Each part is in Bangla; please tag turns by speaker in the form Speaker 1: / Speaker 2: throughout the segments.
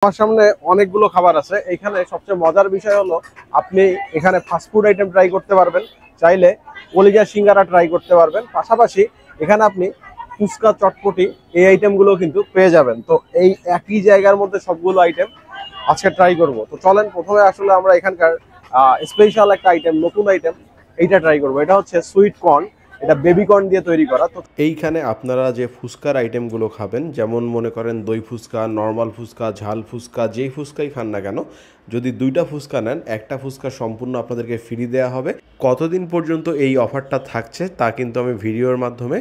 Speaker 1: আমার সামনে অনেকগুলো খাবার আছে। এখানে সবচেয়ে মজার বিষয় হলো আপনি এখানে ফাস্টফুড আইটেম ট্রাই করতে পারবেন, চাইলে কলিজা সিঙ্গারা ট্রাই করতে পারবেন, পাশাপাশি এখানে আপনি ফুচকা চটপটি এই আইটেমগুলো কিন্তু পেয়ে যাবেন। তো এই একই জায়গার মধ্যে সবগুলো আইটেম আজকে ট্রাই করব। তো চলেন প্রথমে আসলে আমরা এখানকার স্পেশাল একটা আইটেম, নতুন আইটেম, এইটা ট্রাই করবো। এটা হচ্ছে সুইট কর্ন, এটা বেবি কর্ন দিয়ে তৈরি করা। তো এইখানে আপনারা যে ফুচকার আইটেমগুলো খাবেন, যেমন মনে করেন দই ফুচকা, নর্মাল ফুচকা, ঝাল ফুচকা, যেই ফুচকাই খান না কেন, যদি দুইটা ফুচকা নেন একটা ফুচকা সম্পূর্ণ আপনাদেরকে ফ্রি দেওয়া হবে। কতদিন পর্যন্ত এই অফারটা থাকছে তা কিন্তু আমি ভিডিওর মাধ্যমে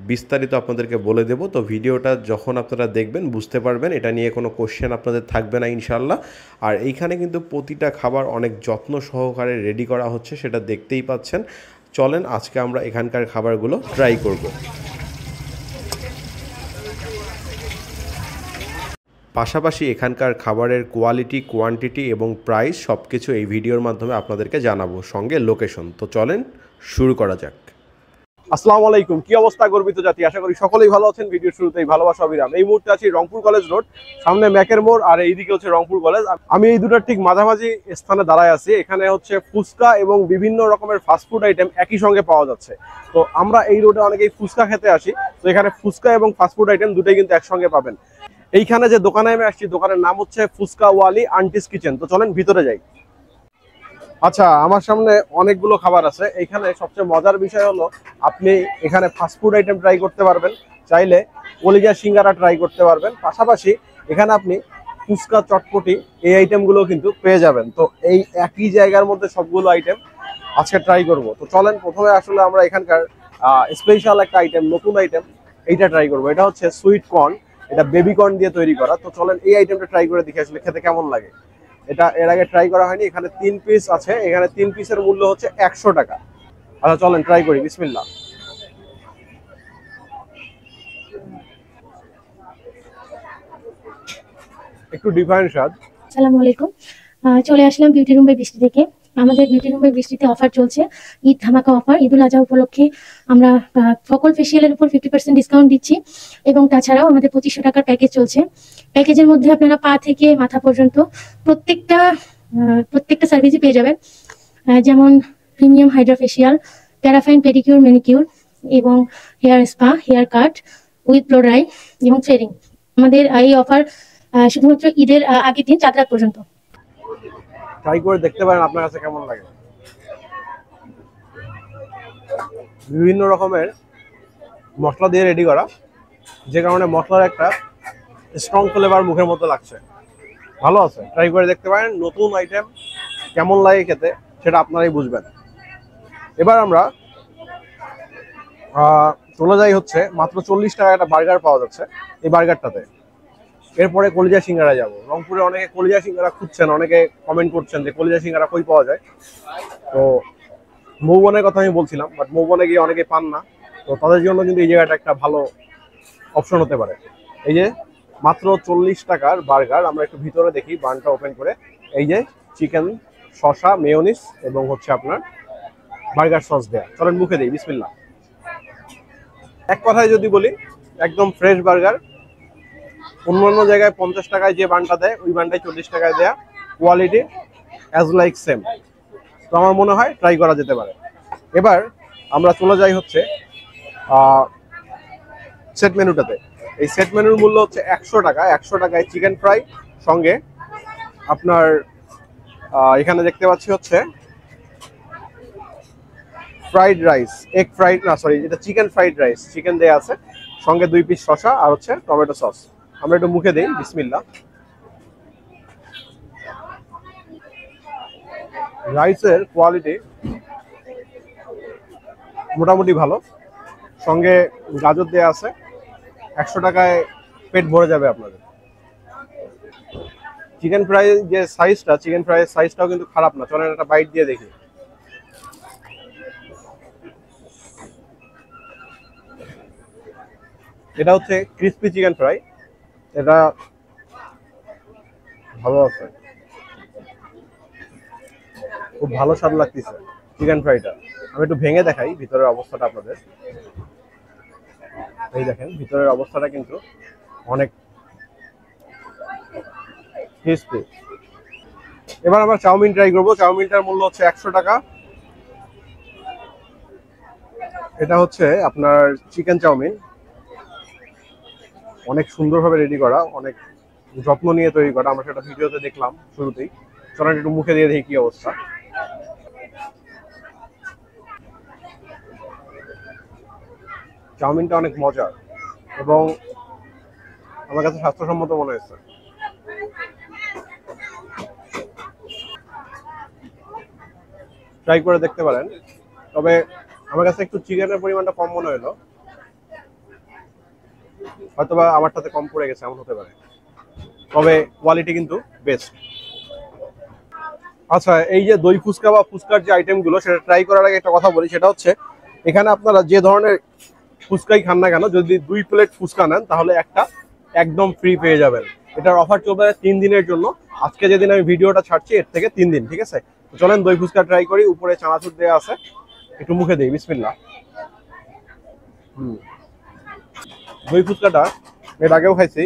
Speaker 1: বিস্তারিত আপনাদেরকে বলে দেব। তো ভিডিওটা যখন আপনারা দেখবেন বুঝতে পারবেন, এটা নিয়ে কোনো কোশ্চেন আপনাদের থাকবে না ইনশাল্লাহ। আর এইখানে কিন্তু প্রতিটা খাবার অনেক যত্ন সহকারে রেডি করা হচ্ছে, সেটা দেখতেই পাচ্ছেন। চলেন আজকে আমরা এখানকার খাবারগুলো ট্রাই করব। পাশাপাশি এখানকার খাবারের কোয়ালিটি, কোয়ান্টিটি এবং প্রাইস সব কিছু এই ভিডিওর মাধ্যমে আপনাদেরকে জানাবো, সঙ্গে লোকেশন। তো চলেন শুরু করা যাক। আসসালামু আলাইকুম, কি অবস্থা গর্বিত জাতি? আশা করি সকলেই ভালো আছেন। ভিডিওর শুরুতেই ভালোবাসা অবিরাম। এই মুহূর্তে আছি রংপুর কলেজ রোড, সামনে ম্যাকের মোড়, আর এইদিকে হচ্ছে রংপুর কলেজ। আমি এই দুটার ঠিক মাঝামাঝি স্থানে দাঁড়ায় আছি। এখানে হচ্ছে ফুচকা এবং বিভিন্ন রকমের ফাস্টফুড আইটেম একই সঙ্গে পাওয়া যাচ্ছে। তো আমরা এই রোডে অনেকেই ফুচকা খেতে আসি, তো এখানে ফুচকা এবং ফাস্টফুড আইটেম দুটোই কিন্তু একসঙ্গে পাবেন। এইখানে যে দোকানে আমি আসছি, দোকানের নাম হচ্ছে ফুচকা ওয়ালি আন্টিস কিচেন। তো চলেন ভিতরে যাই। আচ্ছা, আমার সামনে অনেকগুলো খাবার আছে। এখানে সবচেয়ে মজার বিষয় হলো আপনি এখানে ফাস্টফুড আইটেম ট্রাই করতে পারবেন, চাইলে কলিজা সিঙ্গারা ট্রাই করতে পারবেন, পাশাপাশি এখানে আপনি ফুচকা চটপটি এই আইটেমগুলো কিন্তু পেয়ে যাবেন। তো এই একই জায়গার মধ্যে সবগুলো আইটেম আজকে ট্রাই করব। তো চলেন প্রথমে আসলে আমরা এখানকার স্পেশাল একটা আইটেম, নতুন আইটেম, এইটা ট্রাই করব। এটা হচ্ছে সুইট কর্ন, এটা বেবি কর্ন দিয়ে তৈরি করা। তো চলেন এই আইটেমটা ট্রাই করে দেখি আসলে খেতে কেমন লাগে। এটা এর আগে ট্রাই করা হয়নি। এখানে 3 পিস আছে, এখানে 3 পিসের মূল্য হচ্ছে 100 টাকা। আচ্ছা চলেন ট্রাই করি, বিসমিল্লাহ। একটু ডিফারেন্ট স্বাদ।
Speaker 2: আসসালামু আলাইকুম, চলে আসলাম বিউটি রুম বাই বৃষ্টি থেকে। আমাদের বিউটি রুম বাই বৃষ্টিতে অফার চলছে, ঈদ ধামাকা অফার। ঈদুল আজহা উপলক্ষে আমরা সকল ফেসিয়ালের উপর 50% ডিসকাউন্ট দিচ্ছি, এবং তাছাড়াও আমাদের 2500 টাকার প্যাকেজ চলছে। প্যাকেজের মধ্যে আপনারা পা থেকে মাথা পর্যন্ত প্রত্যেকটা সার্ভিসই পেয়ে যাবেন, যেমন premium hydra facial, paraffin pedicure, manicure এবং hair spa, haircut with blow dry এবং থ্রেডিং। আমাদের এই অফার শুধুমাত্র ঈদের আগের দিন 4 রাত পর্যন্ত।
Speaker 1: ট্রাই করে দেখতে পারেন আপনার কাছে কেমন লাগে। বিভিন্ন রকমের মশলা দিয়ে রেডি করা, যে কারণে মশলার একটা স্ট্রং ফ্লেভার মুখের মতো লাগছে, ভালো আছে। ট্রাই করে দেখতে পারেন। নতুন আইটেম কেমন লাগে খেতে সেটা আপনারাই বুঝবেন। এবার আমরা চলে যাই হচ্ছে মাত্র 40 টাকা একটা বার্গার পাওয়া যাচ্ছে, এই বার্গারটাতে। এরপরে কলিজা সিঙ্গারা যাব। রংপুরে অনেকে কলিজা সিঙ্গারা খুঁজছেন, অনেকে কমেন্ট করছেন যে কলিজা সিঙ্গারা কই পাওয়া যায়। তো মৌবনের কথা আমি বলছিলাম, বাট মৌবনে গিয়ে অনেকে পান না। তো তাদের জন্য কিন্তু এই জায়গাটা একটা ভালো অপশন হতে পারে। এই যে মাত্র 40 টাকার বার্গার, আমরা একটু ভিতরে দেখি বানটা ওপেন করে। এই যে চিকেন, শসা, মেয়োনিজ এবং হচ্ছে আপনার বার্গার সস দেয়া। চলেন মুখে দিই, বিসমিল্লাহ। এক কথায় যদি বলি, একদম ফ্রেশ বার্গার। অন্যান্য জায়গায় 50 টাকায় যে বানটা দেয়, ওই বানটাই 40 টাকায় দেয়া। Quality as like same. তো আমার মনে হয় ট্রাই করা যেতে পারে। এবার আমরা চলে যাই হচ্ছে সেট মেনুটাতে। এই সেট মেনুর মূল্য হচ্ছে 100 টাকা। 100 টাকায় চিকেন ফ্রাই, সঙ্গে আপনার এখানে দেখতে পাচ্ছি হচ্ছে ফ্রাইড রাইস, এগ ফ্রাইড না সরি, এটা চিকেন ফ্রাইড রাইস, চিকেন দেয়া আছে, সঙ্গে 2 পিস শসা আর হচ্ছে টমেটো সস। আমরা একটু মুখে দিই, বিসমিল্লাহ। রাইসের কোয়ালিটি মোটামুটি ভালো, সঙ্গে গাজর দেয়া আছে। 100 টাকায় পেট ভরে যাবে আপনাদের। চিকেন ফ্রাই যে সাইজটা, চিকেন ফ্রাইয়ের সাইজটাও কিন্তু খারাপ না। চলেন একটা বাইট দিয়ে দেখি। এটা হচ্ছে ক্রিসপি চিকেন ফ্রাই, এটা ভালো আছে, খুব ভালো স্বাদ লাগতেছে চিকেন ফ্রাইটা। আমি একটু ভেঙে দেখাই ভিতরের অবস্থাটা আপনাদের। এই দেখেন ভিতরের অবস্থাটা কিন্তু অনেক ক্রিসপি। এবার আমরা চাউমিন ট্রাই করবো। চাউমিনটার মূল্য হচ্ছে 100 টাকা। এটা হচ্ছে আপনার চিকেন চাউমিন, অনেক সুন্দরভাবে রেডি করা, অনেক যত্ন নিয়ে তৈরি করা। আমরা সেটা ভিডিওতে দেখলাম শুরুতেই। চলেন একটু মুখে দিয়ে দেখি কি অবস্থা। চাউমিনটা অনেক মজার এবং আমার কাছে স্বাস্থ্যসম্মত মনে হয়েছে। ট্রাই করে দেখতে পারেন। তবে আমার কাছে একটু চিকেনের পরিমাণটা কম মনে হলো, হয়তোবা আমারটাতে কম পড়ে গেছে, এমন হতে পারে। তবে কোয়ালিটি কিন্তু বেস্ট। আচ্ছা, এই যে দই ফুচকা বা ফুচকার যে আইটেমগুলো, সেটা ট্রাই করার আগে একটা কথা বলি। সেটা হচ্ছে এখানে আপনারা যে ধরনের ফুচকাই খান না কেন, যদি 2 প্লেট ফুচকা নেন তাহলে একটা একদম ফ্রি পেয়ে যাবেন। এটার অফার চলবে 3 দিনের জন্য। আজকে যেদিন আমি ভিডিওটা ছাড়ছি এর থেকে 3 দিন, ঠিক আছে? চলেন দই ফুচকা ট্রাই করি। উপরে চানাচুর দেওয়া আছে, একটু মুখে দিই। বিসমিল্লাহ। দই ফুচকাটা এর আগেও খাইছি,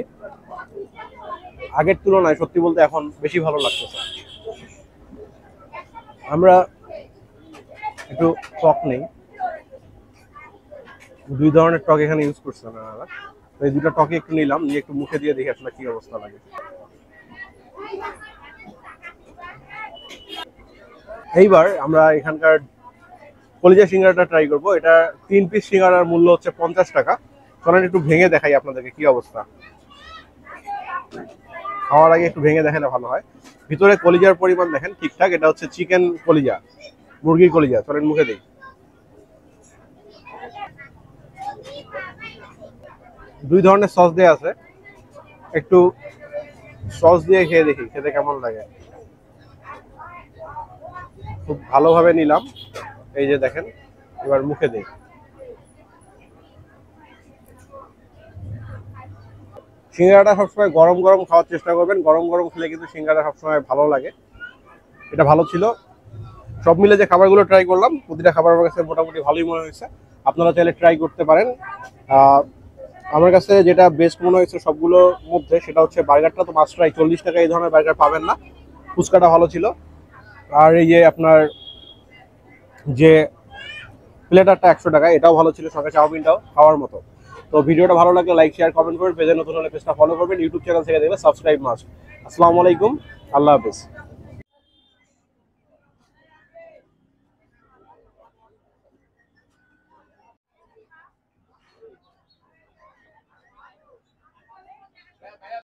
Speaker 1: আগের তুলনায় সত্যি বলতে এখন বেশি ভালো লাগতেছে। আমরা একটু টক নেই, 2 ধরনের টক এখানে ইউজ করছেন আপনারা। এই 2টা টকে একটু নিলাম, নিয়ে একটু মুখে দিয়ে দেখি আসলে কি অবস্থা লাগে। এইবার আমরা এখানকার কলিজা সিঙ্গারাটা ট্রাই করব। এটা 3 পিস সিঙ্গারার মূল্য হচ্ছে 50 টাকা। চলেন একটু ভেঙে দেখাই আপনাদেরকে কি অবস্থা। খাওয়ার আগে একটু ভেঙে দেখালে ভালো হয়। ভিতরে কলিজার পরিমাণ দেখেন ঠিকঠাক। এটা হচ্ছে চিকেন কলিজা, মুরগির কলিজা। চলেন মুখে দিই। 2 ধরনের সস দেয়া আছে, একটু সস দিয়ে খেয়ে দেখি খেতে কেমন লাগে। খুব ভালোভাবে নিলাম, এই যে দেখেন। এবার মুখে দিই। সিঙ্গারাটা সবসময় গরম গরম খাওয়ার চেষ্টা করবেন। গরম গরম খেলে কিন্তু সিঙ্গারা সবসময় ভালো লাগে। এটা ভালো ছিল। সব মিলে যে খাবারগুলো ট্রাই করলাম, প্রতিটা খাবার আমার কাছে মোটামুটি ভালোই মনে হয়েছে। আপনারা চাইলে ট্রাই করতে পারেন। আমার কাছে যেটা বেস্ট মনে হয়েছে সবগুলোর মধ্যে, সেটা হচ্ছে বার্গারটা তো মাস্ট ট্রাই। 40 টাকা এই ধরনের বার্গার পাবেন না। ফুচকাটা ভালো ছিল। আর এই যে আপনার যে প্লেটারটা 100 টাকা, এটাও ভালো ছিল। সঙ্গে চাউমিনটাও খাওয়ার মতো। তো ভিডিওটা ভালো লাগলে লাইক শেয়ার কমেন্ট করবেন। পেজে নতুন হলে পেজটা ফলো করবেন। ইউটিউব চ্যানেল থেকে দেখলে সাবস্ক্রাইব মাস্ট। আসসালামু আলাইকুম, আল্লাহ হাফেজ।